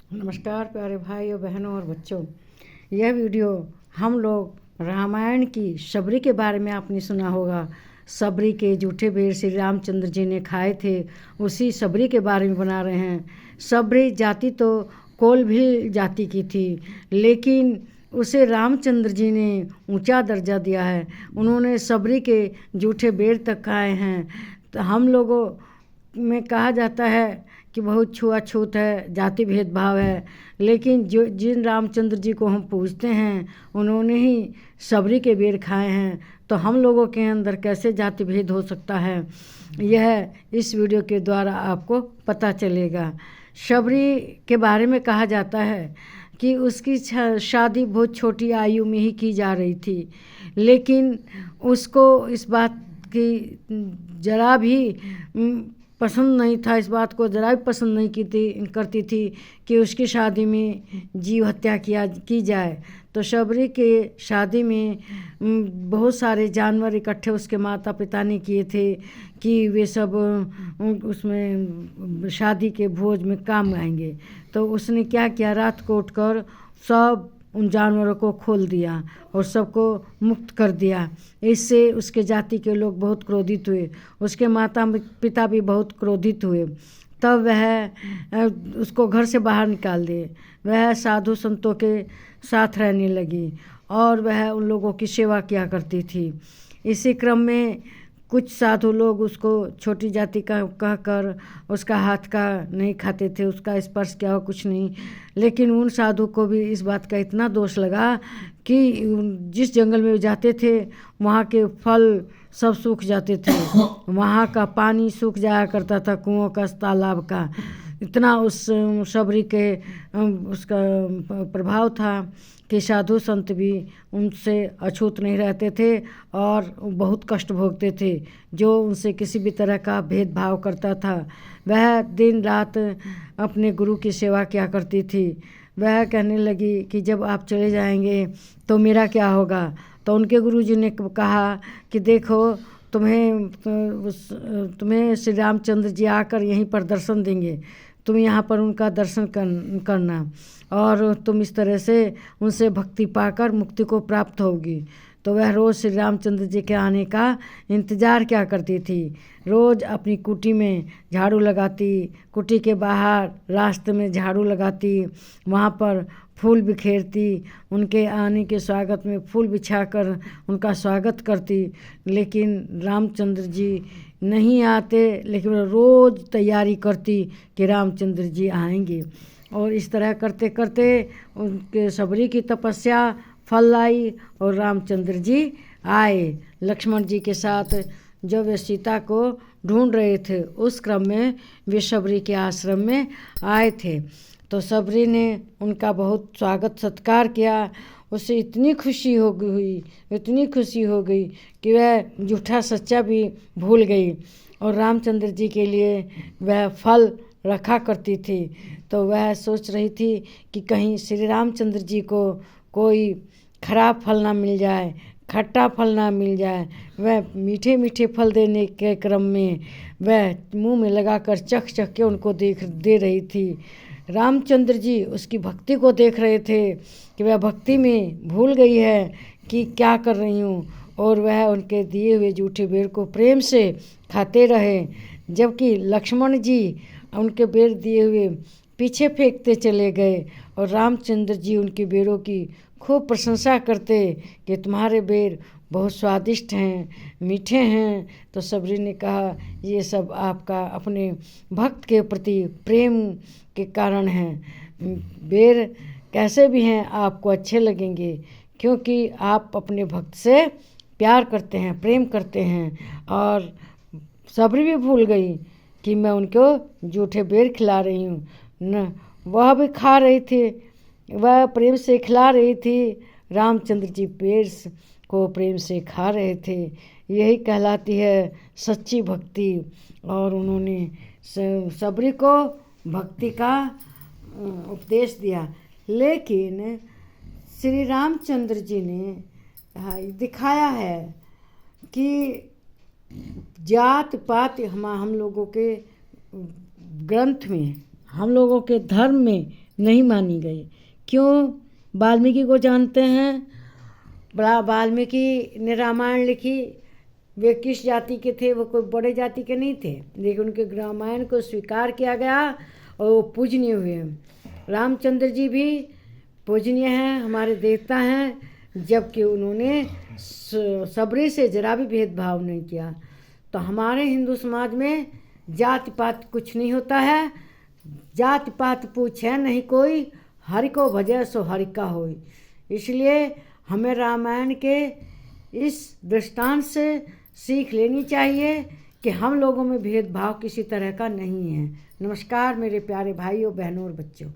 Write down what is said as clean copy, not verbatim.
नमस्कार प्यारे भाई और बहनों और बच्चों। यह वीडियो हम लोग रामायण की सबरी के बारे में आपने सुना होगा। सबरी के जूठे बेर श्री रामचंद्र जी ने खाए थे, उसी सबरी के बारे में बना रहे हैं। सबरी जाति तो कोल भी जाति की थी, लेकिन उसे रामचंद्र जी ने ऊंचा दर्जा दिया है। उन्होंने सबरी के जूठे बेर तक खाए हैं। तो हम लोगों में कहा जाता है कि बहुत छुआछूत है, जाति भेदभाव है, लेकिन जिन रामचंद्र जी को हम पूजते हैं उन्होंने ही सबरी के बेर खाए हैं, तो हम लोगों के अंदर कैसे जाति भेद हो सकता है, यह इस वीडियो के द्वारा आपको पता चलेगा। सबरी के बारे में कहा जाता है कि उसकी शादी बहुत छोटी आयु में ही की जा रही थी, लेकिन उसको इस बात की जरा भी पसंद नहीं था, इस बात को ज़रा भी पसंद नहीं करती थी कि उसकी शादी में जीव हत्या की जाए। तो सबरी के शादी में बहुत सारे जानवर इकट्ठे उसके माता पिता ने किए थे कि वे सब उसमें शादी के भोज में काम आएंगे। तो उसने क्या किया, रात को उठकर सब उन जानवरों को खोल दिया और सबको मुक्त कर दिया। इससे उसके जाति के लोग बहुत क्रोधित हुए, उसके माता पिता भी बहुत क्रोधित हुए। तब वह उसको घर से बाहर निकाल दिए। वह साधु संतों के साथ रहने लगी और वह उन लोगों की सेवा किया करती थी। इसी क्रम में कुछ साधु लोग उसको छोटी जाति का कहकर उसका हाथ का नहीं खाते थे, उसका स्पर्श किया हो कुछ नहीं। लेकिन उन साधु को भी इस बात का इतना दोष लगा कि जिस जंगल में जाते थे वहाँ के फल सब सूख जाते थे, वहाँ का पानी सूख जाया करता था, कुओं का, तालाब का। इतना उस सबरी के उसका प्रभाव था कि साधु संत भी उनसे अछूत नहीं रहते थे और बहुत कष्ट भोगते थे। जो उनसे किसी भी तरह का भेदभाव करता था वह दिन रात अपने गुरु की सेवा किया करती थी। वह कहने लगी कि जब आप चले जाएंगे तो मेरा क्या होगा। तो उनके गुरुजी ने कहा कि देखो, तुम्हें श्री रामचंद्र जी आकर यहीं पर दर्शन देंगे, तुम यहाँ पर उनका दर्शन करना और तुम इस तरह से उनसे भक्ति पाकर मुक्ति को प्राप्त होगी। तो वह रोज़ श्री रामचंद्र जी के आने का इंतज़ार क्या करती थी। रोज़ अपनी कुटी में झाड़ू लगाती, कुटी के बाहर रास्ते में झाड़ू लगाती, वहाँ पर फूल बिखेरती, उनके आने के स्वागत में फूल बिछाकर उनका स्वागत करती। लेकिन रामचंद्र जी नहीं आते, लेकिन वह रोज़ तैयारी करती कि रामचंद्र जी आएंगे। और इस तरह करते करते उनके सबरी की तपस्या फल लाई और रामचंद्र जी आए लक्ष्मण जी के साथ। जब वे सीता को ढूंढ रहे थे उस क्रम में वे सबरी के आश्रम में आए थे। तो सबरी ने उनका बहुत स्वागत सत्कार किया। उसे इतनी खुशी हो गई कि वह झूठा सच्चा भी भूल गई और रामचंद्र जी के लिए वह फल रखा करती थी। तो वह सोच रही थी कि कहीं श्री रामचंद्र जी को कोई खराब फल ना मिल जाए, खट्टा फल ना मिल जाए। वह मीठे मीठे फल देने के क्रम में वह मुंह में लगाकर चख के उनको दे रही थी। रामचंद्र जी उसकी भक्ति को देख रहे थे कि वह भक्ति में भूल गई है कि क्या कर रही हूँ, और वह उनके दिए हुए जूठे बेर को प्रेम से खाते रहे। जबकि लक्ष्मण जी उनके बेर दिए हुए पीछे फेंकते चले गए और रामचंद्र जी उनके बेरों की खूब प्रशंसा करते कि तुम्हारे बेर बहुत स्वादिष्ट हैं, मीठे हैं। तो सबरी ने कहा, ये सब आपका अपने भक्त के प्रति प्रेम के कारण हैं। बेर कैसे भी हैं आपको अच्छे लगेंगे, क्योंकि आप अपने भक्त से प्यार करते हैं, प्रेम करते हैं। और सबरी भी भूल गई कि मैं उनको जूठे बेर खिला रही हूँ न, वह भी खा रही थी, वह प्रेम से खिला रही थी। रामचंद्र जी बेर को प्रेम से खा रहे थे। यही कहलाती है सच्ची भक्ति। और उन्होंने सबरी को भक्ति का उपदेश दिया। लेकिन श्री रामचंद्र जी ने दिखाया है कि जात पात हम लोगों के ग्रंथ में, हम लोगों के धर्म में नहीं मानी गई। क्यों? वाल्मीकि को जानते हैं, बड़ा वाल्मीकि ने रामायण लिखी। वे किस जाति के थे? वो कोई बड़े जाति के नहीं थे, लेकिन उनके रामायण को स्वीकार किया गया और वो पूजनीय हुए। रामचंद्र जी भी पूजनीय हैं, हमारे देवता हैं, जबकि उन्होंने सबरी से जरा भी भेदभाव नहीं किया। तो हमारे हिंदू समाज में जाति पात कुछ नहीं होता है। जाति पात पूछे नहीं कोई, हरि को भजे सो हरि का होई। इसलिए हमें रामायण के इस दृष्टांत से सीख लेनी चाहिए कि हम लोगों में भेदभाव किसी तरह का नहीं है। नमस्कार मेरे प्यारे भाइयों, बहनों और बच्चों।